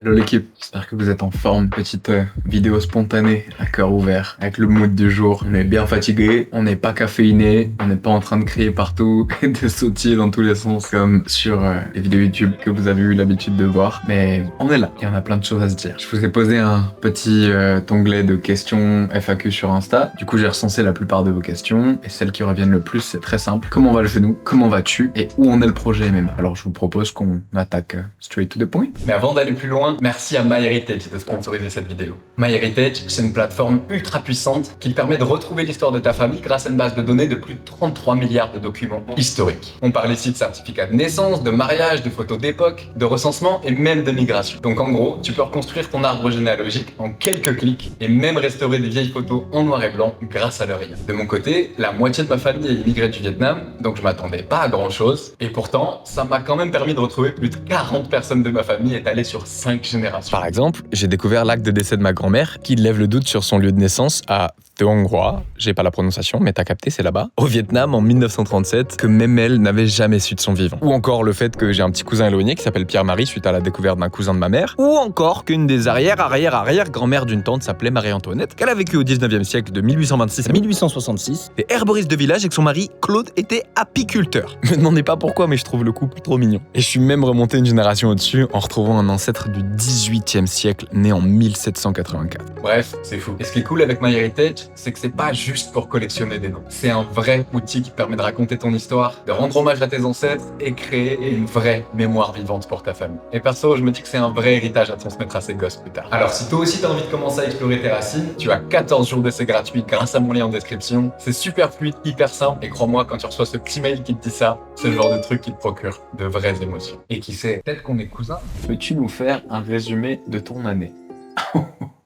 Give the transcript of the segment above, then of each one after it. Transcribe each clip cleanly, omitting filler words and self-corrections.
Hello l'équipe, j'espère que vous êtes en forme. Petite vidéo spontanée, à cœur ouvert, avec le mood du jour. On est bien fatigué, on n'est pas caféiné, on n'est pas en train de crier partout et de sautiller dans tous les sens comme sur les vidéos YouTube que vous avez eu l'habitude de voir. Mais on est là, et on a plein de choses à se dire. Je vous ai posé un petit onglet de questions FAQ sur Insta. Du coup j'ai recensé la plupart de vos questions et celles qui reviennent le plus c'est très simple. Comment va le genou? Comment vas-tu? Et où en est le projet même? Alors je vous propose qu'on attaque straight to the point. Mais avant d'aller plus loin, merci à MyHeritage de sponsoriser cette vidéo. MyHeritage, c'est une plateforme ultra puissante qui permet de retrouver l'histoire de ta famille grâce à une base de données de plus de 33 milliards de documents historiques. On parle ici de certificats de naissance, de mariage, de photos d'époque, de recensement et même de migration. Donc en gros, tu peux reconstruire ton arbre généalogique en quelques clics et même restaurer des vieilles photos en noir et blanc grâce à leur IA. De mon côté, la moitié de ma famille est immigrée du Vietnam, donc je m'attendais pas à grand chose. Et pourtant, ça m'a quand même permis de retrouver plus de 40 personnes de ma famille étalées sur 5 générations. Par exemple, j'ai découvert l'acte de décès de ma grand-mère qui lève le doute sur son lieu de naissance à Thuong Hoa, j'ai pas la prononciation, mais t'as capté, c'est là-bas, au Vietnam en 1937, que même elle n'avait jamais su de son vivant. Ou encore le fait que j'ai un petit cousin éloigné qui s'appelle Pierre-Marie suite à la découverte d'un cousin de ma mère. Ou encore qu'une des arrière-grand-mères d'une tante s'appelait Marie-Antoinette, qu'elle a vécu au 19e siècle de 1826 à 1866, et herboriste de village et que son mari, Claude, était apiculteur. Me demandez pas pourquoi, mais je trouve le couple trop mignon. Et je suis même remonté une génération au-dessus en retrouvant un ancêtre du 18e siècle, né en 1784. Bref, c'est fou. Et ce qui est cool avec MyHeritage, c'est que c'est pas juste pour collectionner des noms. C'est un vrai outil qui te permet de raconter ton histoire, de rendre hommage à tes ancêtres et créer une vraie mémoire vivante pour ta famille. Et perso, je me dis que c'est un vrai héritage à transmettre à ses gosses plus tard. Alors si toi aussi t'as envie de commencer à explorer tes racines, tu as 14 jours d'essai gratuits grâce à mon lien en description. C'est super fluide, hyper simple, et crois-moi, quand tu reçois ce petit mail qui te dit ça, c'est le genre de truc qui te procure de vraies émotions. Et qui sait, peut-être qu'on est cousins. Peux-tu nous faire un résumé de ton année?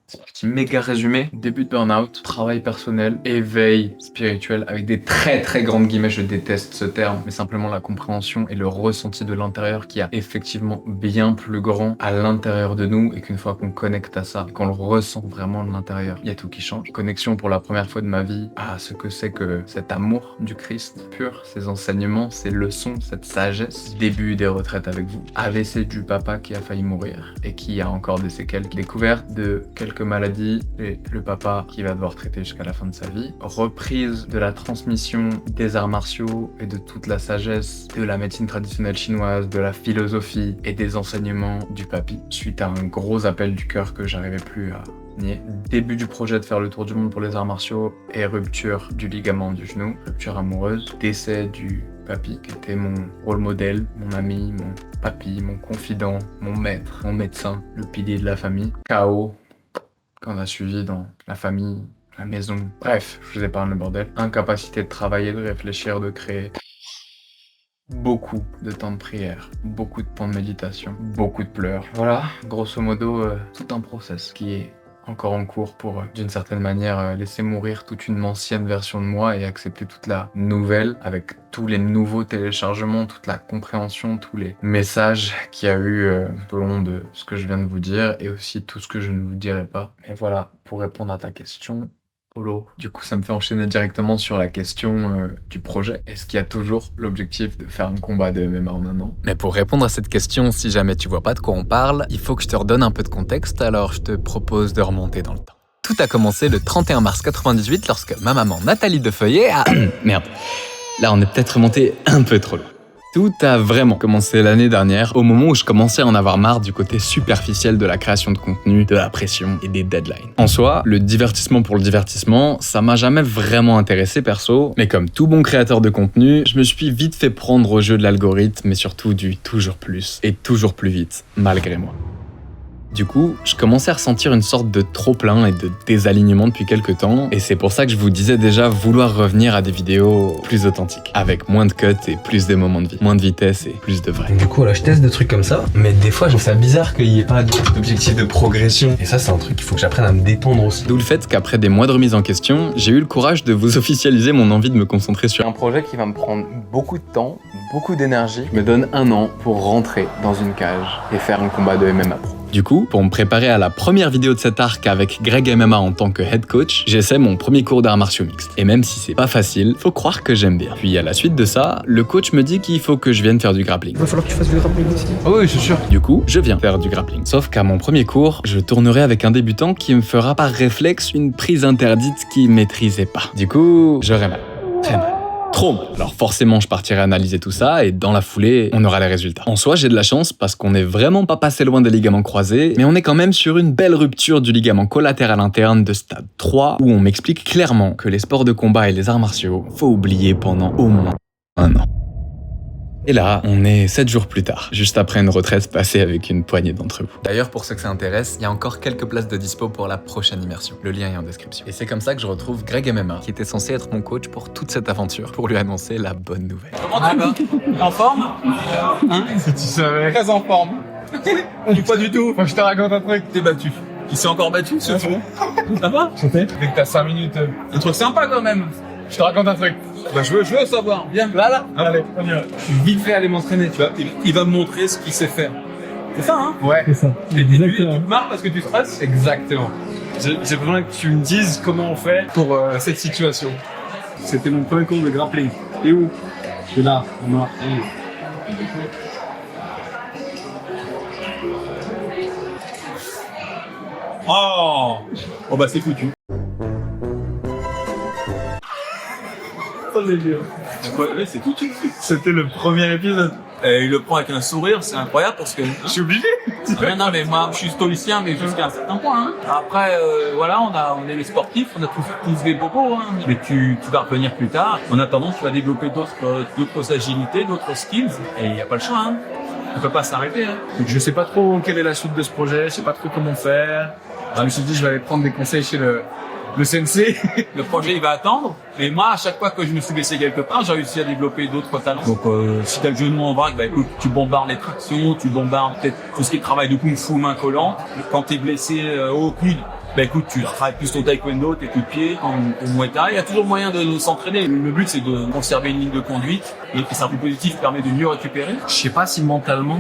C'est parti, méga résumé. Début de burn-out, travail personnel, éveil spirituel avec des très grandes guillemets, je déteste ce terme, mais simplement la compréhension et le ressenti de l'intérieur qui a effectivement bien plus grand à l'intérieur de nous et qu'une fois qu'on connecte à ça, qu'on le ressent vraiment de l'intérieur, il y a tout qui change. Connexion pour la première fois de ma vie à ce que c'est que cet amour du Christ pur, ses enseignements, ses leçons, cette sagesse. Début des retraites avec vous. AVC du papa qui a failli mourir et qui a encore des séquelles. Découverte de quelques maladies et le papa qui va devoir traiter jusqu'à la fin de sa vie. Reprise de la transmission des arts martiaux et de toute la sagesse de la médecine traditionnelle chinoise, de la philosophie et des enseignements du papy suite à un gros appel du cœur que j'arrivais plus à nier. Début du projet de faire le tour du monde pour les arts martiaux et rupture du ligament du genou, rupture amoureuse, décès du papy qui était mon rôle modèle, mon ami, mon papy, mon confident, mon maître, mon médecin, le pilier de la famille. Chaos qu'on a suivi dans la famille, la maison. Bref, je vous épargne le bordel. Incapacité de travailler, de réfléchir, de créer. Beaucoup de temps de prière, beaucoup de temps de méditation, beaucoup de pleurs. Voilà, grosso modo, tout un process qui est encore en cours pour, d'une certaine manière, laisser mourir toute une ancienne version de moi et accepter toute la nouvelle avec tous les nouveaux téléchargements, toute la compréhension, tous les messages qu'il y a eu tout au long de ce que je viens de vous dire et aussi tout ce que je ne vous dirai pas. Et voilà, pour répondre à ta question, Polo. Du coup, ça me fait enchaîner directement sur la question du projet. Est-ce qu'il y a toujours l'objectif de faire un combat de MMA en un an? Mais pour répondre à cette question, si jamais tu vois pas de quoi on parle, il faut que je te redonne un peu de contexte, alors je te propose de remonter dans le temps. Tout a commencé le 31 mars 98 lorsque ma maman Nathalie Defeuillet a... Merde, là on est peut-être remonté un peu trop loin. Tout a vraiment commencé l'année dernière, au moment où je commençais à en avoir marre du côté superficiel de la création de contenu, de la pression et des deadlines. En soi, le divertissement pour le divertissement, ça m'a jamais vraiment intéressé perso, mais comme tout bon créateur de contenu, je me suis vite fait prendre au jeu de l'algorithme, mais surtout du toujours plus et toujours plus vite, malgré moi. Du coup, je commençais à ressentir une sorte de trop-plein et de désalignement depuis quelques temps, et c'est pour ça que je vous disais déjà vouloir revenir à des vidéos plus authentiques, avec moins de cuts et plus de moments de vie, moins de vitesse et plus de vrai. Du coup, là, je teste des trucs comme ça, mais des fois, je trouve ça bizarre qu'il n'y ait pas d'objectif de progression. Et ça, c'est un truc qu'il faut que j'apprenne à me détendre aussi. D'où le fait qu'après des mois de remise en question, j'ai eu le courage de vous officialiser mon envie de me concentrer sur un projet qui va me prendre beaucoup de temps, beaucoup d'énergie. Je me donne 1 an pour rentrer dans une cage et faire un combat de MMA pro. Du coup, pour me préparer à la première vidéo de cet arc avec Greg MMA en tant que head coach, j'essaie mon premier cours d'arts martiaux mixtes. Et même si c'est pas facile, faut croire que j'aime bien. Puis à la suite de ça, le coach me dit qu'il faut que je vienne faire du grappling. Il va falloir que tu fasses du grappling aussi. Ah oui, c'est sûr. Du coup, je viens faire du grappling. Sauf qu'à mon premier cours, je tournerai avec un débutant qui me fera par réflexe une prise interdite qu'il maîtrisait pas. Du coup, j'aurai mal. Très mal. Trop mal. Alors forcément, je partirai analyser tout ça et dans la foulée, on aura les résultats. En soi, j'ai de la chance parce qu'on n'est vraiment pas passé loin des ligaments croisés, mais on est quand même sur une belle rupture du ligament collatéral interne de stade 3 où on m'explique clairement que les sports de combat et les arts martiaux, faut oublier pendant au moins 1 an. Et là, on est 7 jours plus tard, juste après une retraite passée avec une poignée d'entre vous. D'ailleurs, pour ceux que ça intéresse, il y a encore quelques places de dispo pour la prochaine immersion. Le lien est en description. Et c'est comme ça que je retrouve Greg MMA, qui était censé être mon coach pour toute cette aventure, pour lui annoncer la bonne nouvelle. Comment tu vas? En forme? Hein? Si tu savais. Très en forme. Pas du tout. Faut que je te raconte un truc. T'es battu. Il s'est encore battu, ce fou. Ça va? Dès que t'as 5 minutes, Un truc sympa quand même. je te raconte un truc. Bah, je veux savoir. Viens, là. Allez, on y va. Vite fait aller m'entraîner, tu vois. Il va me montrer ce qu'il sait faire. C'est ça, hein? Ouais. C'est ça. Et tu Exactement. te marres parce que tu stresses? Exactement. J'ai besoin que tu me dises comment on fait pour cette situation. C'était mon premier cours de grappling. Et où? Je suis là. On a. Oh! Oh bah c'est foutu. Ouais, c'est foutu. C'était le premier épisode. Et il le prend avec un sourire, c'est incroyable parce que... Je suis obligé. Non, mais moi, je suis stoïcien, mais jusqu'à un certain point. Hein. Après, voilà, on est les sportifs, on a tous des bobos, hein. Mais tu vas revenir plus tard. En attendant, tu vas développer d'autres agilités, d'autres skills, et il n'y a pas le choix. Hein. On peut pas s'arrêter. Hein. Donc, je sais pas trop quelle est la suite de ce projet, je sais pas trop comment faire. Alors, je me suis dit, je vais aller prendre des conseils chez le sensei. Le projet, il va attendre. Mais moi, à chaque fois que je me suis blessé quelque part, j'ai réussi à développer d'autres talents. Donc, si t'as le genou en vrac, bah écoute, tu bombardes les tractions, tu bombardes peut-être tout ce qui est travail de kung fu main collante. Quand t'es blessé au coude, bah écoute, tu travailles plus ton taekwondo, tes coups de pied, ton muay thai. Il y a toujours moyen de s'entraîner. Le but, c'est de conserver une ligne de conduite. Et le cercle positif permet de mieux récupérer. Je sais pas si mentalement,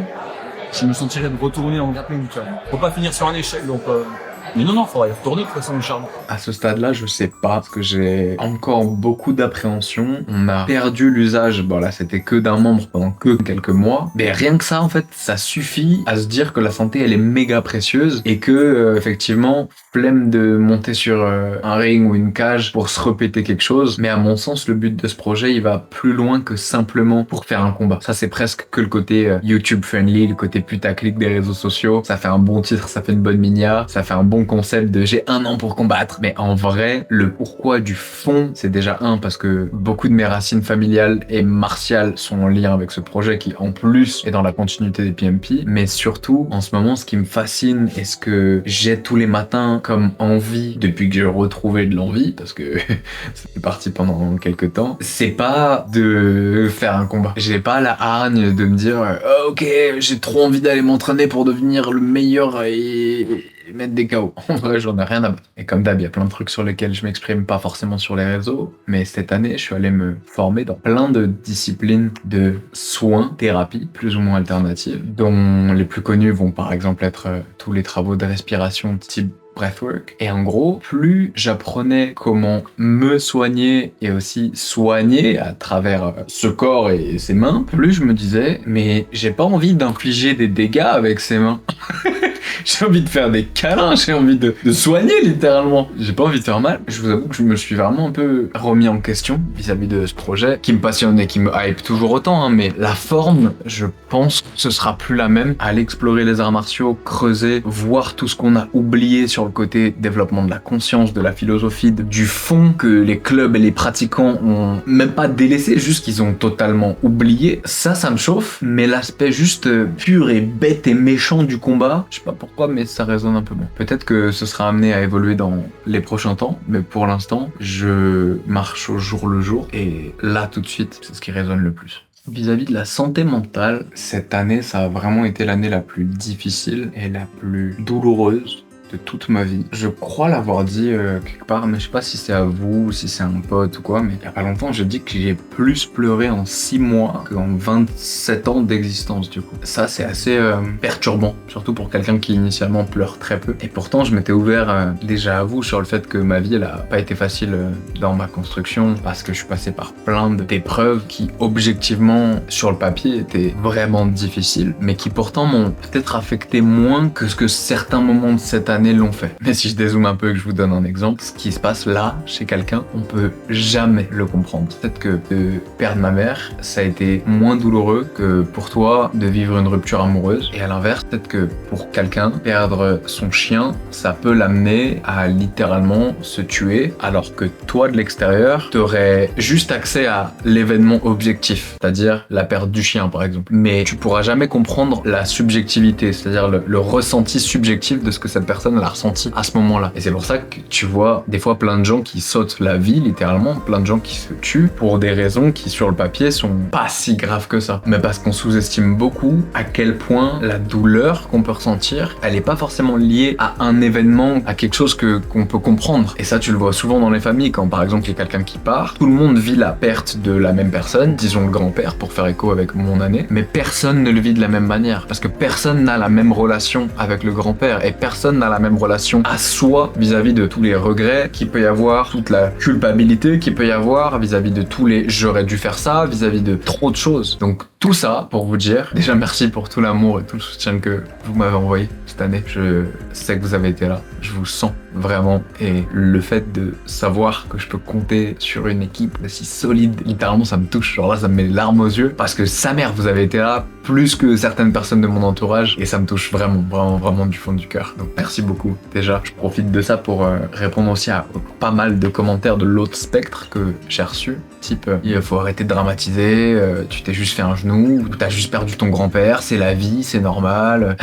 je me sentirais de retourner en grappling, tu vois. Faut pas finir sur un échec, donc... Mais non, faudra y retourner de toute façon, le charbon. À ce stade-là, je sais pas, parce que j'ai encore beaucoup d'appréhension. On a perdu l'usage, bon là c'était que d'un membre pendant que quelques mois. Mais rien que ça, en fait, ça suffit à se dire que la santé, elle est méga précieuse et que, effectivement, flemme de monter sur un ring ou une cage pour se répéter quelque chose. Mais à mon sens, le but de ce projet, il va plus loin que simplement pour faire un combat. Ça, c'est presque que le côté YouTube friendly, le côté putaclic des réseaux sociaux. Ça fait un bon titre, ça fait une bonne minia, ça fait un bon concept de j'ai 1 an pour combattre. Mais en vrai, le pourquoi du fond, c'est déjà parce que beaucoup de mes racines familiales et martiales sont en lien avec ce projet qui, en plus, est dans la continuité des PMP. Mais surtout, en ce moment, ce qui me fascine et ce que j'ai tous les matins comme envie, depuis que j'ai retrouvé de l'envie, parce que c'était parti pendant quelques temps, c'est pas de faire un combat. J'ai pas la hargne de me dire oh, ok, j'ai trop envie d'aller m'entraîner pour devenir le meilleur et mettre des KO. En vrai, j'en ai rien à battre. Et comme d'hab, il y a plein de trucs sur lesquels je m'exprime pas forcément sur les réseaux, mais cette année, je suis allé me former dans plein de disciplines de soins, thérapie, plus ou moins alternatives, dont les plus connus vont par exemple être tous les travaux de respiration type breathwork. Et en gros, plus j'apprenais comment me soigner et aussi soigner à travers ce corps et ses mains, plus je me disais, mais j'ai pas envie d'infliger des dégâts avec ses mains. J'ai envie de faire des câlins, j'ai envie de soigner littéralement. J'ai pas envie de faire mal. Je vous avoue que je me suis vraiment un peu remis en question vis-à-vis de ce projet qui me passionne et qui me hype toujours autant, hein, mais la forme, je pense que ce sera plus la même. Aller explorer les arts martiaux, creuser, voir tout ce qu'on a oublié sur le côté développement de la conscience, de la philosophie, du fond que les clubs et les pratiquants ont même pas délaissé, juste qu'ils ont totalement oublié. Ça me chauffe, mais l'aspect juste pur et bête et méchant du combat, je sais pas pourquoi, mais ça résonne un peu moins. Peut-être que ce sera amené à évoluer dans les prochains temps, mais pour l'instant, je marche au jour le jour, et là, tout de suite, c'est ce qui résonne le plus. Vis-à-vis de la santé mentale, cette année, ça a vraiment été l'année la plus difficile et la plus douloureuse de toute ma vie. Je crois l'avoir dit quelque part, mais je sais pas si c'est à vous, si c'est un pote ou quoi, mais il y a pas longtemps, je dis que j'ai plus pleuré en 6 mois qu'en 27 ans d'existence, du coup. Ça, c'est assez perturbant, surtout pour quelqu'un qui initialement pleure très peu. Et pourtant, je m'étais ouvert déjà à vous sur le fait que ma vie, elle a pas été facile dans ma construction, parce que je suis passé par plein d'épreuves qui, objectivement, sur le papier, étaient vraiment difficiles, mais qui pourtant m'ont peut-être affecté moins que ce que certains moments de cette année l'ont fait. Mais si je dézoome un peu et que je vous donne un exemple, ce qui se passe là, chez quelqu'un, on peut jamais le comprendre. Peut-être que de perdre ma mère, ça a été moins douloureux que pour toi de vivre une rupture amoureuse. Et à l'inverse, peut-être que pour quelqu'un, perdre son chien, ça peut l'amener à littéralement se tuer, alors que toi, de l'extérieur, t'aurais juste accès à l'événement objectif, c'est-à-dire la perte du chien, par exemple. Mais tu pourras jamais comprendre la subjectivité, c'est-à-dire le ressenti subjectif de ce que cette personne a ressenti à ce moment-là. Et c'est pour ça que tu vois des fois plein de gens qui sautent la vie, littéralement, plein de gens qui se tuent pour des raisons qui, sur le papier, sont pas si graves que ça. Mais parce qu'on sous-estime beaucoup à quel point la douleur qu'on peut ressentir, elle est pas forcément liée à un événement, à quelque chose qu'on peut comprendre. Et ça, tu le vois souvent dans les familles, quand par exemple il y a quelqu'un qui part, tout le monde vit la perte de la même personne, disons le grand-père, pour faire écho avec mon année, mais personne ne le vit de la même manière, parce que personne n'a la même relation avec le grand-père, et personne n'a la même relation à soi vis-à-vis de tous les regrets qu'il peut y avoir, toute la culpabilité qu'il peut y avoir vis-à-vis de tous les j'aurais dû faire ça, vis-à-vis de trop de choses. Donc tout ça pour vous dire, déjà merci pour tout l'amour et tout le soutien que vous m'avez envoyé cette année. Je sais que vous avez été là, je vous sens vraiment, et le fait de savoir que je peux compter sur une équipe aussi solide, littéralement ça me touche, genre là ça me met les larmes aux yeux, parce que sa mère, vous avez été là plus que certaines personnes de mon entourage, et ça me touche vraiment du fond du cœur. Donc merci beaucoup. Déjà, je profite de ça pour répondre aussi à pas mal de commentaires de l'autre spectre que j'ai reçus, type il faut arrêter de dramatiser, tu t'es juste fait un genou, ou t'as juste perdu ton grand-père, c'est la vie, c'est normal.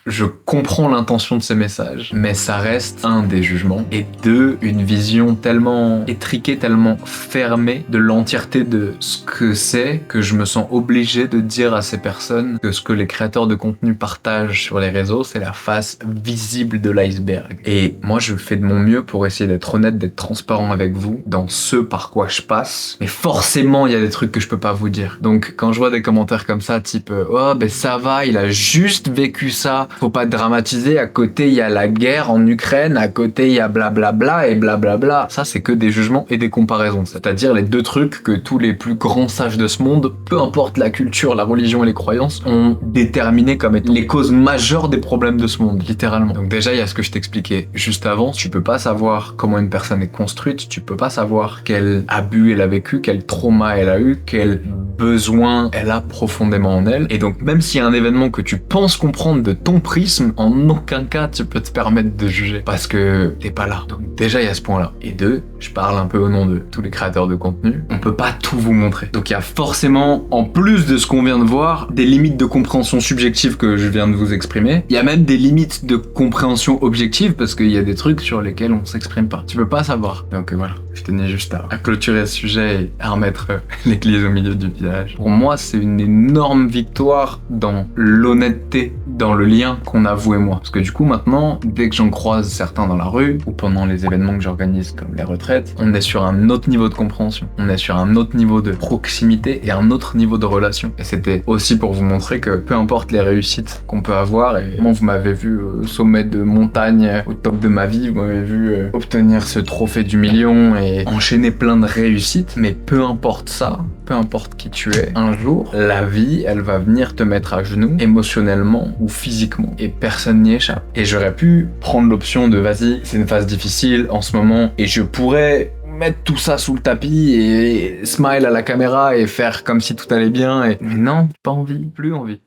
Je comprends l'intention de ces messages, mais ça reste un des jugements, et deux, une vision tellement étriquée, tellement fermée de l'entièreté de ce que c'est, que je me sens obligé de dire à ces personnes que ce que les créateurs de contenu partagent sur les réseaux, c'est la face visible de l'iceberg. Et moi, je fais de mon mieux pour essayer d'être honnête, d'être transparent avec vous dans ce par quoi je passe, mais forcément, il y a des trucs que je peux pas vous dire. Donc, quand je vois des commentaires comme ça, type « Oh, ben ça va, il a juste vécu ça », faut pas dramatiser, à côté il y a la guerre en Ukraine, à côté il y a blablabla et blablabla. Ça, c'est que des jugements et des comparaisons, c'est-à-dire les deux trucs que tous les plus grands sages de ce monde, peu importe la culture, la religion et les croyances, ont déterminé comme étant les causes majeures des problèmes de ce monde, littéralement. Donc déjà, il y a ce que je t'expliquais juste avant, tu peux pas savoir comment une personne est construite, tu peux pas savoir quel abus elle a vécu, quel trauma elle a eu, quel besoin elle a profondément en elle. Et donc, même s'il y a un événement que tu penses comprendre de ton prisme, en aucun cas tu peux te permettre de juger, parce que t'es pas là. Donc déjà, il y a ce point-là. Et deux, je parle un peu au nom de tous les créateurs de contenu, on peut pas tout vous montrer. Donc il y a forcément, en plus de ce qu'on vient de voir, des limites de compréhension subjective que je viens de vous exprimer. Il y a même des limites de compréhension objective, parce qu'il y a des trucs sur lesquels on s'exprime pas. Tu peux pas savoir. Donc voilà, je tenais juste à clôturer ce sujet et à remettre l'église au milieu du village. Pour moi, c'est une énorme victoire dans l'honnêteté, dans le lien qu'on a, vous et moi. Parce que du coup, maintenant, dès que j'en croise certains dans la rue, ou pendant les événements que j'organise comme les retraites, on est sur un autre niveau de compréhension. On est sur un autre niveau de proximité et un autre niveau de relation. Et c'était aussi pour vous montrer que peu importe les réussites qu'on peut avoir, et moi, vous m'avez vu au sommet de montagne, au top de ma vie, vous m'avez vu obtenir ce trophée du million et enchaîner plein de réussites, mais peu importe ça, peu importe qui tu es, un jour, la vie, elle va venir te mettre à genoux, émotionnellement ou physiquement, et personne n'y échappe. Et j'aurais pu prendre l'option de vas-y, c'est une phase difficile en ce moment, et je pourrais mettre tout ça sous le tapis et smile à la caméra et faire comme si tout allait bien, mais non, pas envie, plus envie.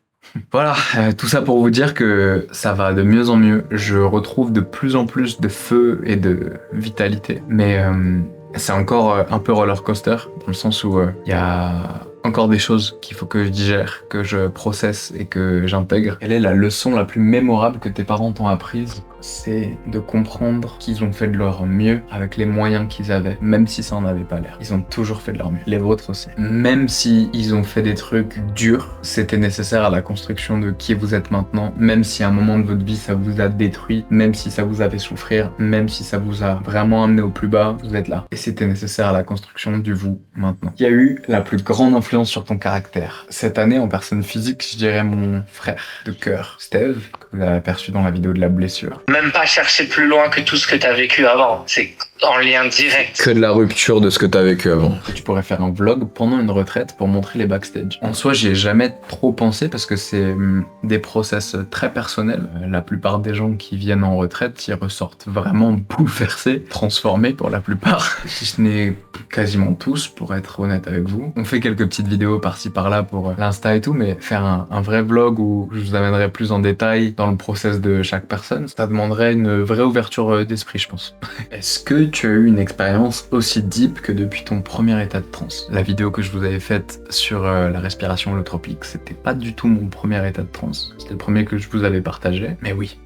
Voilà, tout ça pour vous dire que ça va de mieux en mieux. Je retrouve de plus en plus de feu et de vitalité, mais c'est encore un peu roller coaster, dans le sens où il y a encore des choses qu'il faut que je digère, que je processe et que j'intègre. Quelle est la leçon la plus mémorable que tes parents t'ont apprise c'est de comprendre qu'ils ont fait de leur mieux avec les moyens qu'ils avaient, même si ça en avait pas l'air. Ils ont toujours fait de leur mieux. Les vôtres aussi. Même si ils ont fait des trucs durs, c'était nécessaire à la construction de qui vous êtes maintenant, même si à un moment de votre vie ça vous a détruit, même si ça vous a fait souffrir, même si ça vous a vraiment amené au plus bas, vous êtes là. Et c'était nécessaire à la construction du vous maintenant. Qui a eu la plus grande influence sur ton caractère? Cette année, en personne physique, je dirais mon frère de cœur, Steve, que vous avez aperçu dans la vidéo de la blessure. Même pas chercher plus loin que tout ce que t'as vécu avant. C'est en lien direct. Que de la rupture de ce que t'as vécu avant. Tu pourrais faire un vlog pendant une retraite pour montrer les backstage. En soi, j'y ai jamais trop pensé parce que c'est des process très personnels. La plupart des gens qui viennent en retraite, ils ressortent vraiment bouleversés, transformés pour la plupart. Si ce n'est quasiment tous, pour être honnête avec vous. On fait quelques petites vidéos par-ci par-là pour l'Insta et tout, mais faire un vrai vlog où je vous amènerai plus en détail dans le process de chaque personne, ça demanderait une vraie ouverture d'esprit, je pense. Est-ce que tu as eu une expérience aussi deep que depuis ton premier état de transe? La vidéo que je vous avais faite sur la respiration holotropique, c'était pas du tout mon premier état de transe. C'était le premier que je vous avais partagé, mais oui.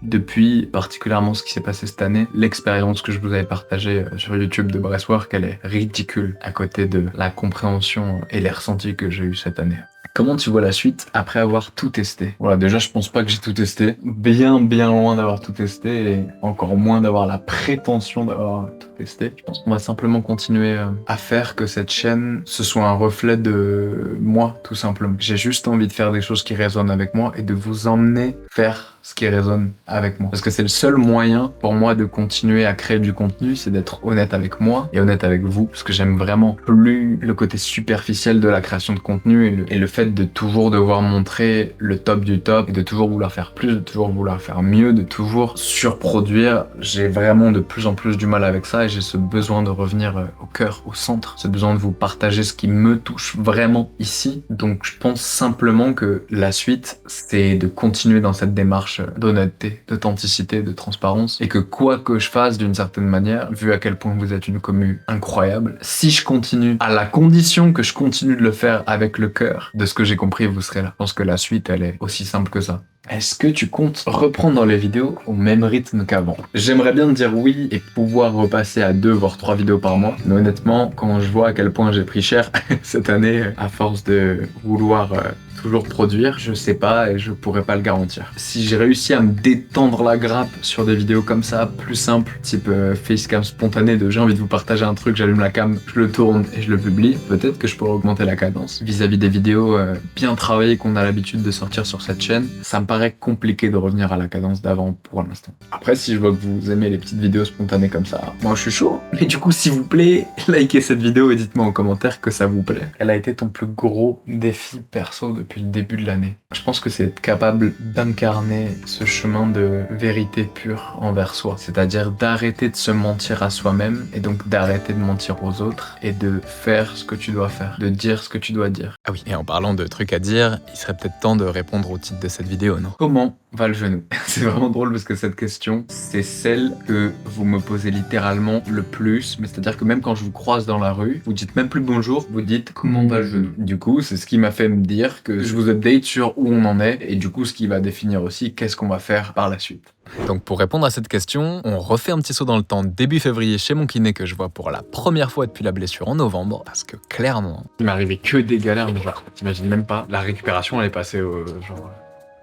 Depuis particulièrement ce qui s'est passé cette année, l'expérience que je vous avais partagée sur YouTube de Breathwork, elle est ridicule à côté de la compréhension et les ressentis que j'ai eu cette année. Comment tu vois la suite après avoir tout testé? Voilà, déjà je pense pas que j'ai tout testé. Bien loin d'avoir tout testé et encore moins d'avoir la prétention d'avoir tout testé. Je pense qu'on va simplement continuer à faire que cette chaîne, ce soit un reflet de moi, tout simplement. J'ai juste envie de faire des choses qui résonnent avec moi et de vous emmener faire ce qui résonne avec moi. Parce que c'est le seul moyen pour moi de continuer à créer du contenu, c'est d'être honnête avec moi et honnête avec vous. Parce que j'aime vraiment plus le côté superficiel de la création de contenu et le fait de toujours devoir montrer le top du top et de toujours vouloir faire plus, de toujours vouloir faire mieux, de toujours surproduire. J'ai vraiment de plus en plus du mal avec ça et j'ai ce besoin de revenir au cœur, au centre, ce besoin de vous partager ce qui me touche vraiment ici. Donc je pense simplement que la suite, c'est de continuer dans cette démarche d'honnêteté, d'authenticité, de transparence et que quoi que je fasse d'une certaine manière, vu à quel point vous êtes une commu incroyable, si je continue, à la condition que je continue de le faire avec le cœur, de ce que j'ai compris, vous serez là. Je pense que la suite, elle est aussi simple que ça. Est-ce que tu comptes reprendre les vidéos au même rythme qu'avant? J'aimerais bien te dire oui et pouvoir repasser à 2 voire 3 vidéos par mois. Mais honnêtement, quand je vois à quel point j'ai pris cher cette année, à force de vouloir toujours produire, je sais pas et je pourrais pas le garantir. Si j'ai réussi à me détendre la grappe sur des vidéos comme ça, plus simples, type facecam spontané de j'ai envie de vous partager un truc, j'allume la cam, je le tourne et je le publie, peut-être que je pourrais augmenter la cadence. Vis-à-vis des vidéos bien travaillées qu'on a l'habitude de sortir sur cette chaîne, ça me paraît compliqué de revenir à la cadence d'avant pour l'instant. Après, si je vois que vous aimez les petites vidéos spontanées comme ça, moi je suis chaud. Mais du coup, s'il vous plaît, likez cette vidéo et dites-moi en commentaire que ça vous plaît. Quel a été ton plus gros défi perso depuis le début de l'année? Je pense que c'est être capable d'incarner ce chemin de vérité pure envers soi. C'est-à-dire d'arrêter de se mentir à soi-même et donc d'arrêter de mentir aux autres et de faire ce que tu dois faire, de dire ce que tu dois dire. Ah oui, et en parlant de trucs à dire, il serait peut-être temps de répondre au titre de cette vidéo, non? Comment va le genou? C'est vraiment drôle parce que cette question, c'est celle que vous me posez littéralement le plus. Mais c'est-à-dire que même quand je vous croise dans la rue, vous dites même plus bonjour, vous dites comment va le genou? Du coup, c'est ce qui m'a fait me dire que je vous update sur où on en est et du coup, ce qui va définir aussi qu'est-ce qu'on va faire par la suite. Donc pour répondre à cette question, on refait un petit saut dans le temps début février chez mon kiné que je vois pour la première fois depuis la blessure en novembre, parce que clairement... Il m'est arrivé que des galères, mais genre, t'imagines même pas, la récupération elle est passée genre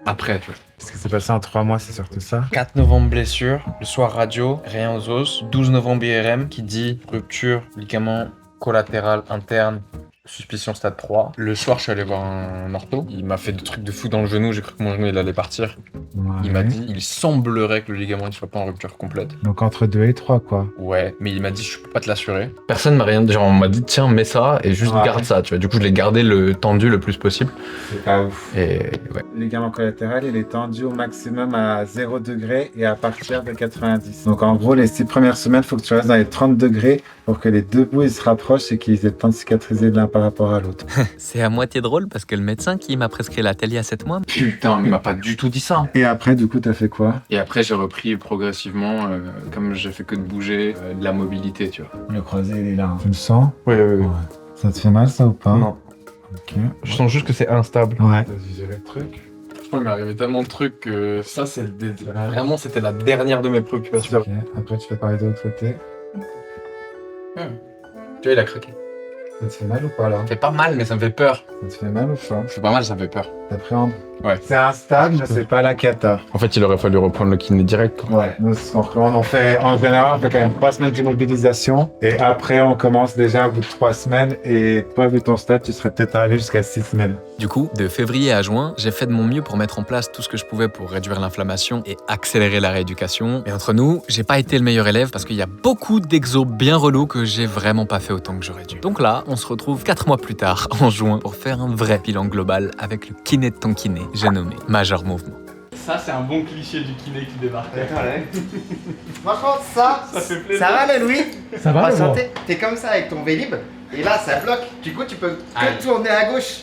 après, tu vois. Ce qui s'est passé en 3 mois, c'est surtout ça. 4 novembre blessure, le soir radio, rien aux os. 12 novembre IRM qui dit rupture, ligament collatéral interne, suspicion stade 3. Le soir, je suis allé voir un ortho. Il m'a fait des trucs de fou dans le genou, j'ai cru que mon genou il allait partir. Ouais. Il m'a dit, il semblerait que le ligament ne soit pas en rupture complète. Donc entre 2 et 3, quoi. Ouais, mais il m'a dit, je peux pas te l'assurer. Personne m'a rien dit, genre on m'a dit, tiens, mets ça et juste Ouais. garde ça, tu vois. Du coup, je l'ai gardé le tendu le plus possible. C'est pas ouf. Et ouais. Le ligament collatéral, il est tendu au maximum à 0 degré et à partir de 90. Donc en gros, les 6 premières semaines, il faut que tu restes dans les 30 degrés pour que les deux bouts ils se rapprochent et qu'ils aient le temps de cicatriser de l'un par rapport à l'autre. C'est à moitié drôle parce que le médecin qui m'a prescrit la télé à 7 mois... Putain, il m'a pas du tout dit ça. Et après, du coup, t'as fait quoi? Et après, j'ai repris progressivement, comme j'ai fait que de bouger, de la mobilité, tu vois. Le croisé, il est là. Tu le sens? Oui. Ça te fait mal, ça, ou pas? Non. Ok. Je sens juste que c'est instable. Ouais. Vas-y, j'ai le truc. Franchement, il m'est arrivé tellement de trucs que ça, vraiment, c'était la dernière de mes préoccupations. Ok, après tu fais pareil de l'autre côté. Tu vois, il a craqué. Ça te fait mal ou pas là? Ça fait pas mal, mais ça me fait peur. Ça te fait mal ou pas? Ça fait pas mal, ça me fait peur. T'appréhendes? Ouais. C'est instable, mais c'est pas la cata. En fait, il aurait fallu reprendre le kiné direct. Ouais, nous, c'est ce qu'on recommande. On fait, en général, on fait quand même 3 semaines d'immobilisation. Et après, on commence déjà au bout de 3 semaines. Et toi, vu ton stade, tu serais peut-être arrivé jusqu'à 6 semaines. Du coup, de février à juin, j'ai fait de mon mieux pour mettre en place tout ce que je pouvais pour réduire l'inflammation et accélérer la rééducation. Mais entre nous, j'ai pas été le meilleur élève parce qu'il y a beaucoup d'exos bien relous que j'ai vraiment pas fait autant que j'aurais dû. Donc là, on se retrouve 4 mois plus tard, en juin, pour faire un vrai bilan global avec le kiné de ton kiné, j'ai nommé Major Movement. Ça, c'est un bon cliché du kiné qui débarque. Franchement, ça fait plaisir. va le Louis? Ça va, Laurent? Patienter. T'es comme ça avec ton Vélib, et là ça bloque. Du coup, tu peux que tourner à gauche.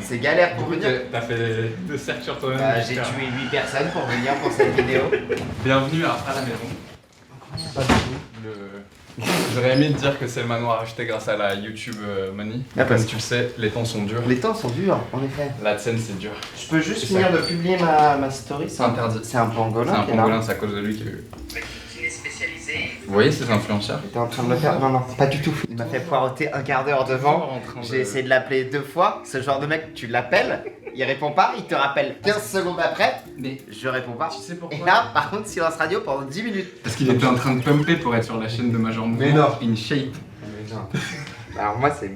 C'est galère pour venir. T'as fait des cercles sur toi-même. J'ai tué 8 personnes pour venir pour cette vidéo. Bienvenue à la maison. Pas du tout. J'aurais aimé te dire que c'est le manoir acheté grâce à la YouTube Money. Ah, parce Comme tu le sais, les temps sont durs. Les temps sont durs, en effet. La scène, c'est dur. Je peux juste C'est finir ça. de publier ma story. C'est interdit. C'est un pangolin. C'est un qui est là. pangolin, c'est à cause de lui qu'il y a eu. Kiné spécialisé. Vous voyez ces influenceurs? T'es en train de le faire? Non, non, pas du tout. Il m'a fait poireauter un quart d'heure devant. J'ai essayé de l'appeler 2 fois. Ce genre de mec, tu l'appelles, il répond pas, il te rappelle 15 secondes après, Mais je réponds pas. tu sais pourquoi? Et là, par contre, silence radio pendant 10 minutes. Parce qu'il était en train de pumper pour être sur la chaîne de Major Mouvement. Mais non. In shape. Mais non. Alors moi, c'est.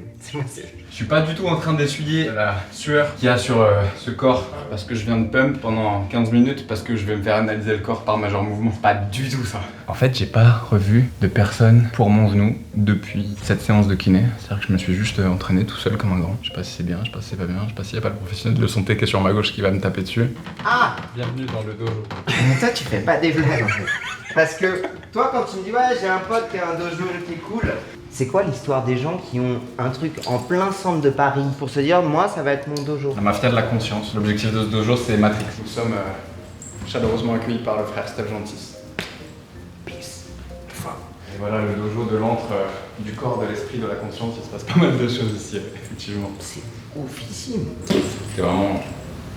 Je suis pas du tout en train d'essuyer la sueur qu'il y a sur ce corps parce que je viens de pump pendant 15 minutes parce que je vais me faire analyser le corps par Major Mouvement. Pas du tout ça. En fait, j'ai pas revu de personne pour mon genou depuis cette séance de kiné. C'est-à-dire que je me suis juste entraîné tout seul comme un grand. Je sais pas si c'est bien, je sais pas si c'est pas bien, je sais pas s'il y a pas le professionnel de santé qui est sur ma gauche qui va me taper dessus. Ah. Bienvenue dans le dojo. Mais toi, tu fais pas des blagues en fait. Parce que toi, quand tu me dis ouais, j'ai un pote qui a un dojo qui est cool. C'est quoi l'histoire des gens qui ont un truc en plein centre de Paris pour se dire moi ça va être mon dojo? La mafia de la conscience. L'objectif de ce dojo, c'est Matrix. Nous sommes chaleureusement accueillis par le frère Steph Gentis. Peace. Et voilà le dojo de l'antre, du corps, de l'esprit, de la conscience. Il se passe pas mal de choses ici, effectivement. C'est oufissime. C'est vraiment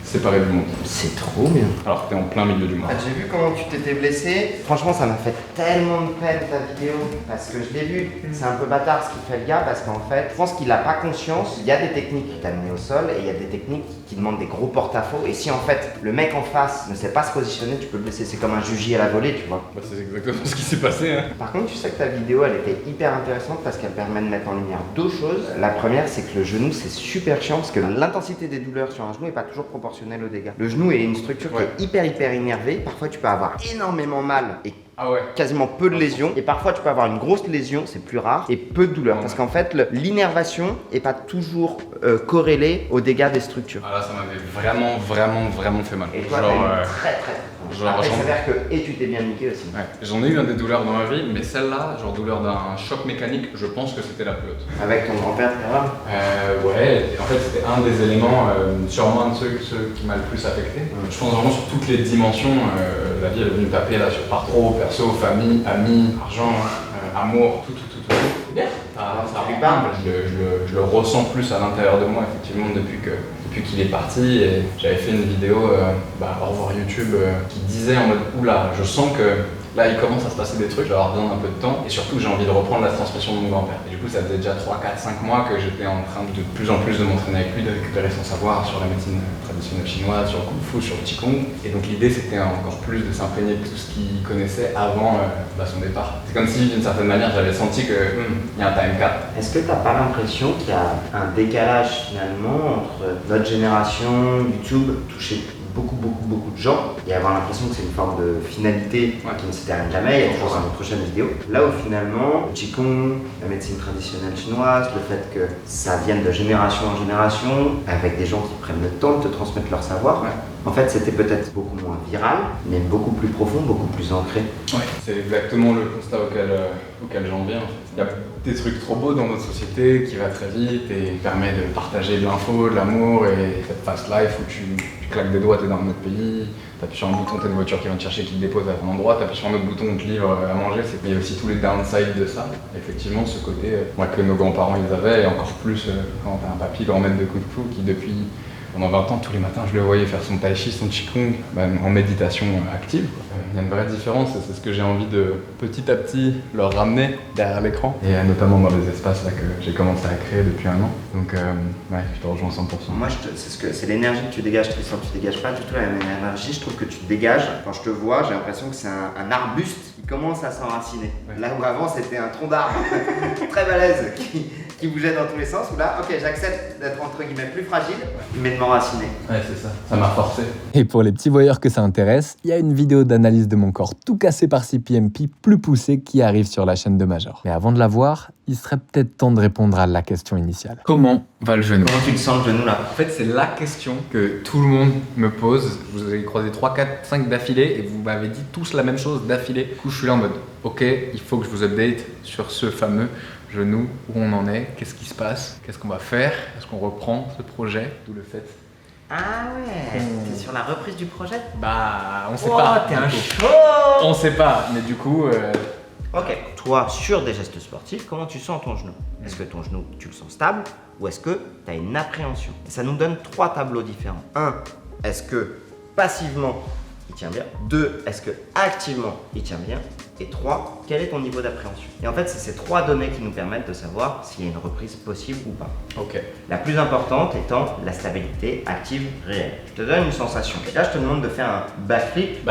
séparé du monde. C'est trop bien. Alors que t'es en plein milieu du monde. J'ai vu comment tu t'étais blessé. Franchement, ça m'a fait tellement de peine ta vidéo. Parce que je l'ai vu. C'est un peu bâtard ce qu'il fait le gars. Parce qu'en fait, je pense qu'il a pas conscience. Il y a des techniques qui t'amènent au sol. Et il y a des techniques qui demandent des gros porte-à-faux. Et si en fait, le mec en face ne sait pas se positionner, tu peux le blesser. C'est comme un jugi à la volée, tu vois. Bah, c'est exactement ce qui s'est passé. Hein. Par contre, tu sais que ta vidéo, elle était hyper intéressante parce qu'elle permet de mettre en lumière 2 choses. La première, c'est que le genou, c'est super chiant parce que l'intensité des douleurs sur un genou n'est pas toujours proportionnelle aux dégâts. Le genou est une structure qui est hyper énervée. Parfois, tu peux avoir énormément mal et Ah ouais. quasiment peu de lésions. Et parfois, tu peux avoir une grosse lésion, c'est plus rare, et peu de douleur. Parce qu'en fait, l'innervation n'est pas toujours corrélée aux dégâts des structures. Ah là, ça m'avait vraiment fait mal. Et toi, Genre, t'as eu très genre, Après, genre- ça veut dire que et tu t'es bien niqué aussi. ouais. J'en ai eu des douleurs dans ma vie, mais celle-là, genre douleur d'un choc mécanique, je pense que c'était la plus haute. Avec ton grand-père, c'est grave. Ouais, et en fait c'était un des éléments, sûrement un de ceux qui m'a le plus affecté. Je pense vraiment sur toutes les dimensions, la vie elle est venue taper là sur par pro, perso, famille, amis, argent, amour, tout. C'est bien. Ça Tu rend parles. humble. Je le ressens plus à l'intérieur de moi effectivement depuis qu'il est parti et j'avais fait une vidéo, au revoir YouTube, qui disait en mode oula, je sens que là il commence à se passer des trucs, je vais avoir besoin d'un peu de temps et surtout j'ai envie de reprendre la transmission de mon grand-père. Et du coup ça faisait déjà 3, 4, 5 mois que j'étais en train de plus en plus de m'entraîner avec lui, de récupérer son savoir sur la médecine traditionnelle chinoise, sur le kung fu, sur le qigong. Et donc l'idée c'était encore plus de s'imprégner de tout ce qu'il connaissait avant son départ. C'est comme si d'une certaine manière j'avais senti que il y a un time cap. Est-ce que t'as pas l'impression qu'il y a un décalage finalement entre notre génération, YouTube, toucher beaucoup de gens et avoir l'impression que c'est une forme de finalité qui ne se termine jamais, il y a toujours une prochaine vidéo. Là où finalement, le Qigong, la médecine traditionnelle chinoise, le fait que ça vienne de génération en génération, avec des gens qui prennent le temps de te transmettre leur savoir, en fait c'était peut-être beaucoup moins viral, mais beaucoup plus profond, beaucoup plus ancré. Ouais, c'est exactement le constat auquel j'en viens. En fait. Il y a des trucs trop beaux dans notre société qui va très vite et permet de partager de l'info, de l'amour et cette fast life où tu claques des doigts, t'es dans un autre pays, t'appuies sur un bouton, t'as une voiture qui vient te chercher, qui te dépose à un endroit, t'appuies sur un autre bouton, on te livre à manger. Il y a aussi tous les downsides de ça. Effectivement, ce côté que nos grands-parents ils avaient et encore plus quand t'as un papy, grand-maître de Kung Fu qui depuis pendant 20 ans, tous les matins, je le voyais faire son tai chi, son qigong, en méditation active. Il y a une vraie différence et c'est ce que j'ai envie de petit à petit leur ramener derrière l'écran. Et notamment dans les espaces là que j'ai commencé à créer depuis un an. Donc ouais, je te rejoins 100%. Moi, c'est l'énergie que tu dégages, Tristan. Tu dégages pas du tout la même énergie. Je trouve que tu te dégages. Quand je te vois, j'ai l'impression que c'est un arbuste qui commence à s'enraciner. Ouais. Là où avant, c'était un tronc d'arbre très balèze qui bougeait dans tous les sens. Où là, ok, j'accepte d'être entre guillemets plus fragile, mais de m'enraciner. Ouais, c'est ça. Ça m'a forcé. Et pour les petits voyeurs que ça intéresse, il y a une vidéo d'analyse de mon corps tout cassé par CPMP plus poussée qui arrive sur la chaîne de Major. Mais avant de la voir, il serait peut-être temps de répondre à la question initiale. Comment va le genou? Comment tu te sens le genou là? En fait, c'est la question que tout le monde me pose. Vous avez croisé 3, 4, 5 d'affilée et vous m'avez dit tous la même chose d'affilée. Du coup, je suis là en mode, ok, il faut que je vous update sur ce fameux genou, où on en est, qu'est-ce qui se passe, qu'est-ce qu'on va faire, est-ce qu'on reprend ce projet, d'où le fait. Ah ouais, t'es sur la reprise du projet? Bah, on sait pas. T'es un chaud. On sait pas, mais du coup... Ok, toi, sur des gestes sportifs, comment tu sens ton genou? Est-ce que ton genou, tu le sens stable ou est-ce que tu as une appréhension? Et ça nous donne 3 tableaux différents. 1, est-ce que passivement, il tient bien? 2, est-ce que activement, il tient bien? Et 3, quel est ton niveau d'appréhension? Et en fait, c'est ces 3 données qui nous permettent de savoir s'il y a une reprise possible ou pas. Ok. La plus importante étant la stabilité active réelle. Je te donne une sensation. Et là, je te demande de faire un backflip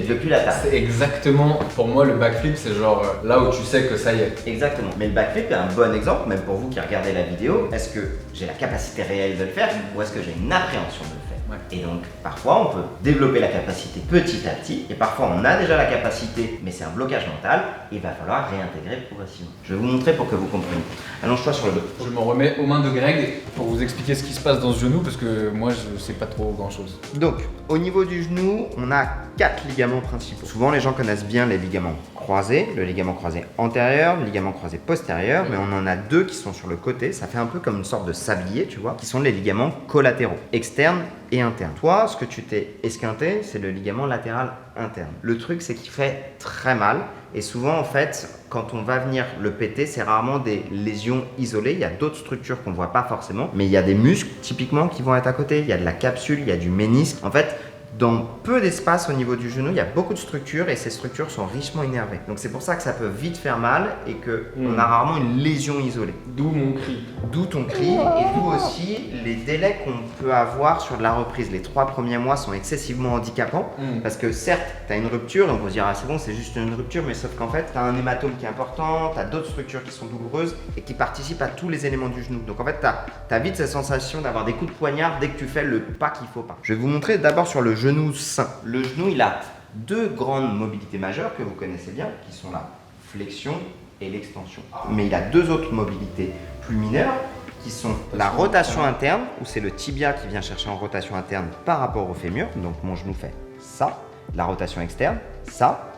depuis la table. C'est exactement, pour moi, le backflip, c'est genre là où tu sais que ça y est. Exactement. Mais le backflip est un bon exemple, même pour vous qui regardez la vidéo. Est-ce que j'ai la capacité réelle de le faire ou est-ce que j'ai une appréhension de le faire? Et donc, parfois, on peut développer la capacité petit à petit, et parfois, on a déjà la capacité, mais c'est un blocage mental, et il va falloir réintégrer progressivement. Je vais vous montrer pour que vous compreniez. Allonge-toi sur le dos. Je m'en remets aux mains de Greg pour vous expliquer ce qui se passe dans ce genou, parce que moi, je sais pas trop grand-chose. Donc, au niveau du genou, on a 4 ligaments principaux. Souvent, les gens connaissent bien les ligaments croisés, le ligament croisé antérieur, le ligament croisé postérieur, mais on en a 2 qui sont sur le côté. Ça fait un peu comme une sorte de sablier, tu vois, qui sont les ligaments collatéraux, externes et internes. Toi, ce que tu t'es esquinté, c'est le ligament latéral interne. Le truc, c'est qu'il fait très mal. Et souvent, en fait, quand on va venir le péter, c'est rarement des lésions isolées. Il y a d'autres structures qu'on ne voit pas forcément. Mais il y a des muscles, typiquement, qui vont être à côté. Il y a de la capsule, il y a du ménisque. En fait, dans peu d'espace au niveau du genou, il y a beaucoup de structures et ces structures sont richement innervées. Donc c'est pour ça que ça peut vite faire mal et qu'on a rarement une lésion isolée. D'où mon cri. D'où ton cri et d'où aussi les délais qu'on peut avoir sur de la reprise. Les 3 premiers mois sont excessivement handicapants parce que certes, tu as une rupture et on peut se dire ah c'est bon, c'est juste une rupture, mais sauf qu'en fait, tu as un hématome qui est important, tu as d'autres structures qui sont douloureuses et qui participent à tous les éléments du genou. Donc en fait, tu as vite cette sensation d'avoir des coups de poignard dès que tu fais le pas qu'il faut pas. Je vais vous montrer d'abord sur le genou sain. Le genou, il a 2 grandes mobilités majeures que vous connaissez bien, qui sont la flexion et l'extension. Mais il a 2 autres mobilités plus mineures, qui sont la rotation interne, où c'est le tibia qui vient chercher en rotation interne par rapport au fémur. Donc mon genou fait ça. La rotation externe, ça.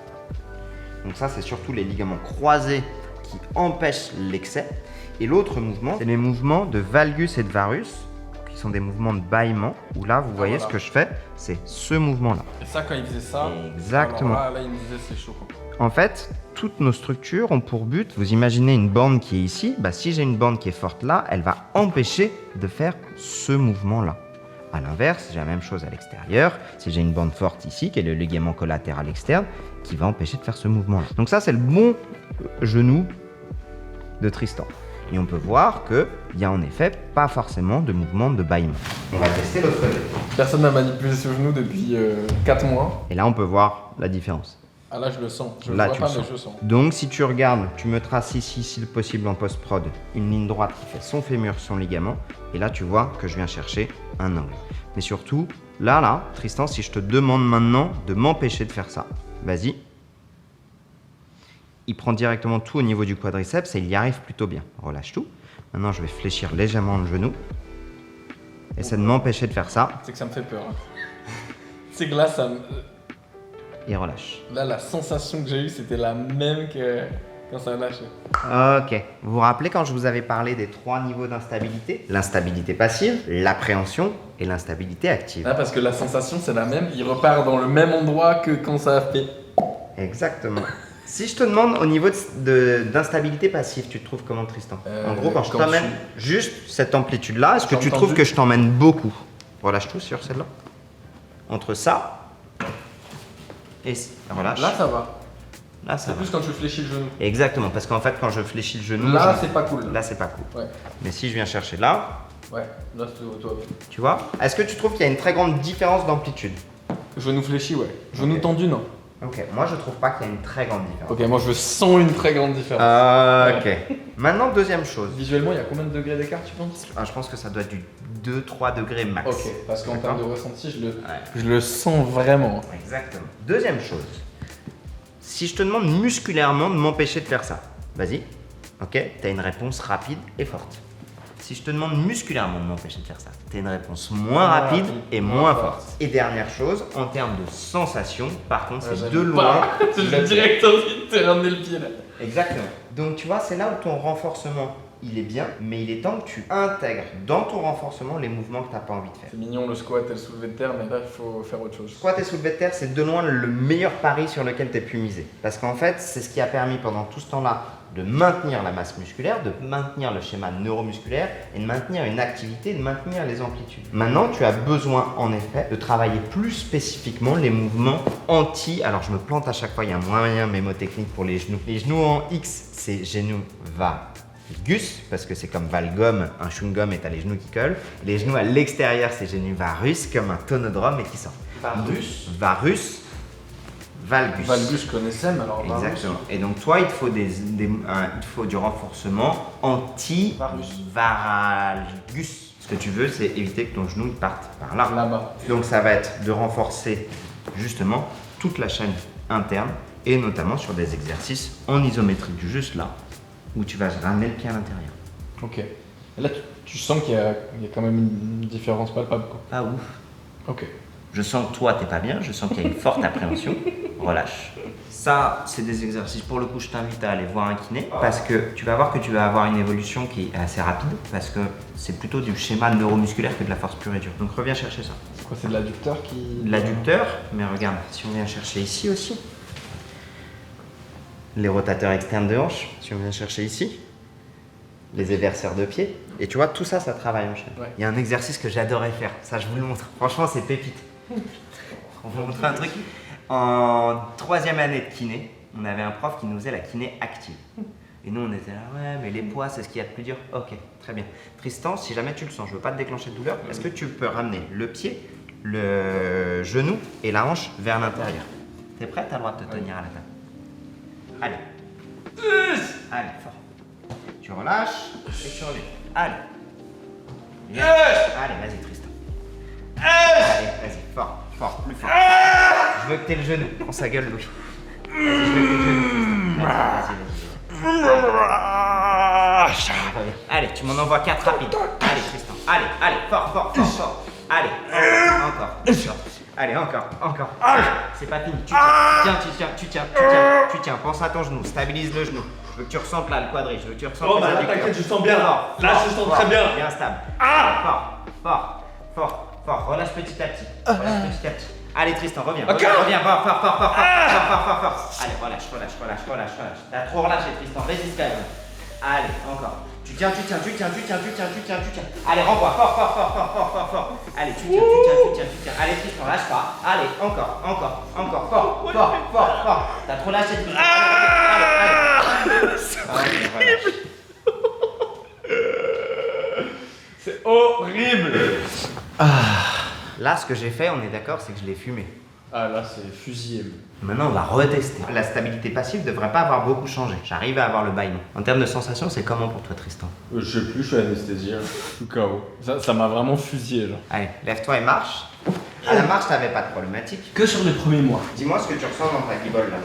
Donc ça, c'est surtout les ligaments croisés qui empêchent l'excès. Et l'autre mouvement, c'est les mouvements de valgus et de varus, qui sont des mouvements de bâillement, où là, vous voyez ce que je fais, c'est ce mouvement-là. Et ça, quand il faisait ça, exactement. Alors là, il me disait c'est chaud. En fait, toutes nos structures ont pour but, vous imaginez une bande qui est ici, bah, si j'ai une bande qui est forte là, elle va empêcher de faire ce mouvement-là. A l'inverse, j'ai la même chose à l'extérieur. Si j'ai une bande forte ici, qui est le ligament collatéral externe, qui va empêcher de faire ce mouvement-là. Donc ça, c'est le bon genou de Tristan. Et on peut voir qu'il n'y a en effet pas forcément de mouvement de bâillement. On va tester l'autre côté. Personne n'a manipulé ce genou depuis 4 mois. Et là, on peut voir la différence. Ah là, je le sens. Je le là, vois tu pas, le mais sens. je le sens. Donc, si tu regardes, tu me traces ici, si le possible en post-prod, une ligne droite qui fait son fémur, son ligament. Et là, tu vois que je viens chercher un angle. Mais surtout, là, Tristan, si je te demande maintenant de m'empêcher de faire ça, vas-y. Il prend directement tout au niveau du quadriceps et il y arrive plutôt bien. Relâche tout. Maintenant, je vais fléchir légèrement le genou. Essaie de m'empêcher de faire ça. C'est que ça me fait peur. C'est que là, ça me... Et relâche. Là, la sensation que j'ai eue, c'était la même que quand ça a lâché. Ok. Vous vous rappelez quand je vous avais parlé des 3 niveaux d'instabilité? L'instabilité passive, l'appréhension et l'instabilité active. Ah, parce que la sensation, c'est la même. Il repart dans le même endroit que quand ça a fait. Exactement. Si je te demande au niveau d'instabilité passive, tu te trouves comment, Tristan? En gros, quand je t'emmène juste cette amplitude-là, est-ce que tu trouves que je t'emmène beaucoup? Relâche tout sur celle-là. Entre ça et relâche. Là, ça va. Là, ça C'est va. plus quand je fléchis le genou. Exactement, parce qu'en fait, quand je fléchis le genou, Là, c'est pas cool. là, c'est pas cool. Ouais. Mais si je viens chercher là, Ouais, là, c'est au top. tu vois, est-ce que tu trouves qu'il y a une très grande différence d'amplitude? Genou fléchi, ouais. Genou Ok. tendu, non. Ok, moi je trouve pas qu'il y a une très grande différence. Ok, moi je sens une très grande différence. Ok. Maintenant, deuxième chose. Visuellement, il y a combien de degrés d'écart, tu penses? Je pense que ça doit être du 2-3 degrés max. Ok, parce qu'en D'accord. termes de ressenti, Ouais. je le sens vraiment. Exactement. Deuxième chose. Si je te demande musculairement de m'empêcher de faire ça, vas-y. Ok, t'as une réponse rapide et forte. Si je te demande musculairement de m'empêcher de faire ça, t'as une réponse moins rapide et moins forte. Et dernière chose, en termes de sensation, par contre, c'est de loin. J'ai direct envie de te ramener le pied là. Exactement. Donc tu vois, c'est là où ton renforcement, il est bien, mais il est temps que tu intègres dans ton renforcement les mouvements que tu n'as pas envie de faire. C'est mignon le squat et le soulevé de terre, mais là, il faut faire autre chose. Squat et soulevé de terre, c'est de loin le meilleur pari sur lequel tu as pu miser. Parce qu'en fait, c'est ce qui a permis pendant tout ce temps-là de maintenir la masse musculaire, de maintenir le schéma neuromusculaire et de maintenir une activité, de maintenir les amplitudes. Maintenant, tu as besoin en effet de travailler plus spécifiquement les mouvements anti. Alors, je me plante à chaque fois, il y a un moyen mémotechnique pour les genoux. Les genoux en X, c'est genoux valgus, parce que c'est comme valgum, un chewing-gum et t'as les genoux qui collent. Les genoux à l'extérieur, c'est genoux varus, comme un tonodrome et qui sort. Varus. Varus. Valgus. Valgus, je connaissais, mais alors varus. Exactement. Et donc toi, il te faut, il te faut du renforcement anti-varus. Ce que tu veux, c'est éviter que ton genou il parte par là. Là-bas. Donc ça va être de renforcer justement toute la chaîne interne et notamment sur des exercices en isométrique, juste là, où tu vas ramener le pied à l'intérieur. Ok. Et là, tu sens qu'il y a quand même une différence palpable, quoi. Pas ouf. Ok. Je sens que toi, t'es pas bien, je sens qu'il y a une forte appréhension. Relâche. Ça, c'est des exercices. Pour le coup, je t'invite à aller voir un kiné parce que tu vas voir que tu vas avoir une évolution qui est assez rapide parce que c'est plutôt du schéma neuromusculaire que de la force pure et dure. Donc reviens chercher ça. C'est quoi, c'est de l'adducteur qui... L'adducteur, mais regarde, si on vient chercher ici aussi, les rotateurs externes de hanche, si on vient chercher ici, les éverseurs de pied, et tu vois, tout ça, ça travaille en chaîne. Ouais. Il y a un exercice que j'adorais faire, ça je vous le montre, franchement c'est pépite. On va vous montrer un truc. En 3e année de kiné, on avait un prof qui nous faisait la kiné active. Et nous on était là, ouais mais les poids c'est ce qu'il y a de plus dur. Ok, très bien. Tristan, si jamais tu le sens, je veux pas te déclencher de douleur, est-ce que tu peux ramener le pied, le genou et la hanche vers l'intérieur? T'es prêt? T'as le droit de te tenir à la table. Allez. Allez, fort. Tu relâches et tu reviens. Allez. Bien. Allez, vas-y Tristan. Allez, vas-y, fort, fort, plus fort. Je veux que t'aies le genou. Prends sa gueule, Louis. Vas-y, je veux que t'aies le genou, Tristan. Vas-y. Allez, tu m'en envoies 4 rapides. Allez, Tristan. Allez, allez, fort, fort, fort, fort. Allez, encore. Allez, encore. C'est pas fini. Tu tiens. Pense à ton genou. Stabilise le genou. Je veux que tu ressentes là le quadri. Je veux que tu ressentes les adducteurs. t'inquiète, je sens bien là. Là, je sens très bien. Bien stable. Fort. Relâche petit à petit. Allez Tristan, reviens. Reviens, fort. Allez, relâche. T'as trop relâché Tristan, résiste quand même. Allez, encore. Tu tiens. Allez, renvoie, fort. Allez, tu tiens. Allez Tristan, lâche pas. Allez, encore. Fort. T'as trop lâché Tristan. Allez. Relâche. C'est horrible. Là, ce que j'ai fait, on est d'accord, c'est que je l'ai fumé. Ah là, c'est fusillé. Maintenant, on va retester. La stabilité passive ne devrait pas avoir beaucoup changé. J'arrive à avoir le bâillement. En termes de sensation, c'est comment pour toi, Tristan? Je sais plus, je suis anesthésié. Je suis KO. Ça m'a vraiment fusillé, genre. Allez, lève-toi et marche. À la marche, t'avais pas de problématique. Que sur les premiers mois. Dis-moi ce que tu ressens dans ta guibole là.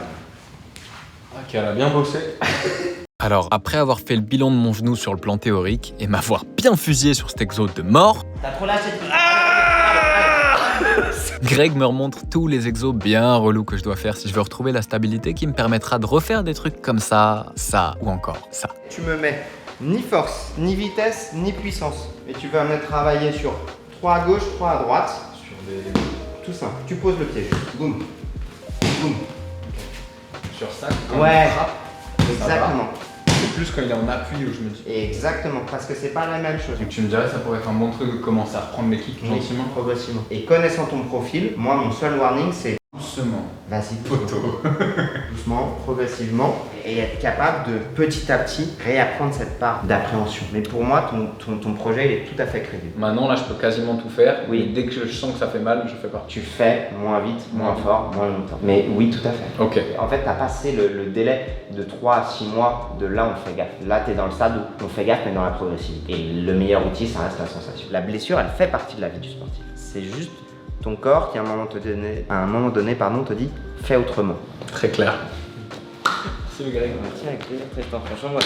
Ok, elle a bien bossé. Alors, après avoir fait le bilan de mon genou sur le plan théorique et m'avoir bien fusillé sur cet exo de mort, T'as trop lâché Tristan. Greg me remontre tous les exos bien relous que je dois faire si je veux retrouver la stabilité qui me permettra de refaire des trucs comme ça ou encore ça. Tu me mets ni force, ni vitesse, ni puissance. Et tu vas me travailler sur 3 à gauche, 3 à droite. Sur des... Tout simple. Tu poses le pied juste. Boum. Sur ça, Ouais. Exactement. plus quand il est en appui où je me dis. Exactement, parce que c'est pas la même chose. Donc tu me dirais, ça pourrait être un bon truc de commencer à reprendre les kicks gentiment. Progressivement. Et connaissant ton profil, moi, mon seul warning, c'est Doucement. vas-y, Poteau. doucement, progressivement, et être capable de petit à petit réapprendre cette part d'appréhension. Mais pour moi, ton projet il est tout à fait crédible. Maintenant, là, je peux quasiment tout faire. Oui. Et dès que je sens que ça fait mal, je fais pas. Tu fais moins vite, moins fort, moins longtemps. Mais oui, tout à fait. Ok. En fait, tu as passé le délai de 3 à 6 mois de là, on fait gaffe. Là, tu es dans le stade où on fait gaffe, mais dans la progressivité. Et le meilleur outil, ça reste la sensation. La blessure, elle fait partie de la vie du sportif. C'est juste ton corps qui, à un moment donné, te dit « fais autrement ». Très clair. Merci Greg. Merci avec plaisir, Tristan. Franchement, moi,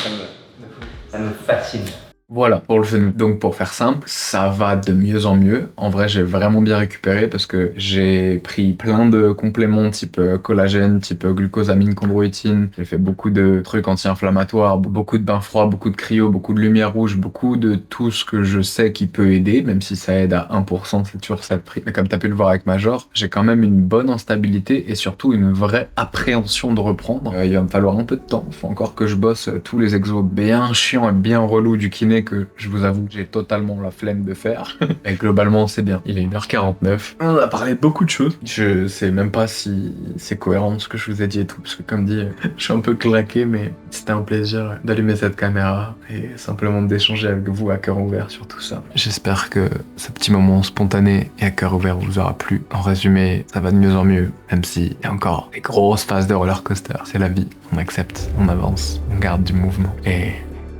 ça me fascine. Voilà pour le genou. Donc pour faire simple, ça va de mieux en mieux. En vrai, j'ai vraiment bien récupéré parce que j'ai pris plein de compléments type collagène, type glucosamine, chondroïtine. J'ai fait beaucoup de trucs anti-inflammatoires, beaucoup de bains froids, beaucoup de cryo, beaucoup de lumière rouge, beaucoup de tout ce que je sais qui peut aider, même si ça aide à 1%, c'est toujours ça de prix. Mais comme tu as pu le voir avec Major, j'ai quand même une bonne instabilité et surtout une vraie appréhension de reprendre. Il va me falloir un peu de temps. Il faut encore que je bosse tous les exos bien chiants et bien relous du kiné que je vous avoue que j'ai totalement la flemme de faire. Et globalement, c'est bien. Il est 1h49. On a parlé de beaucoup de choses. Je sais même pas si c'est cohérent ce que je vous ai dit et tout, parce que comme dit, je suis un peu claqué, mais c'était un plaisir d'allumer cette caméra et simplement d'échanger avec vous à cœur ouvert sur tout ça. J'espère que ce petit moment spontané et à cœur ouvert vous aura plu. En résumé, ça va de mieux en mieux, même s'il y a encore des grosses phases de roller coaster. C'est la vie. On accepte, on avance, on garde du mouvement. Et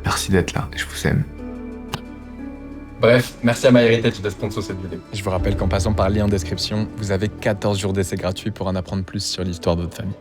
merci d'être là, je vous aime. Bref, merci à MyHeritage de sponsor cette vidéo. Je vous rappelle qu'en passant par le lien en description, vous avez 14 jours d'essai gratuit pour en apprendre plus sur l'histoire de votre famille.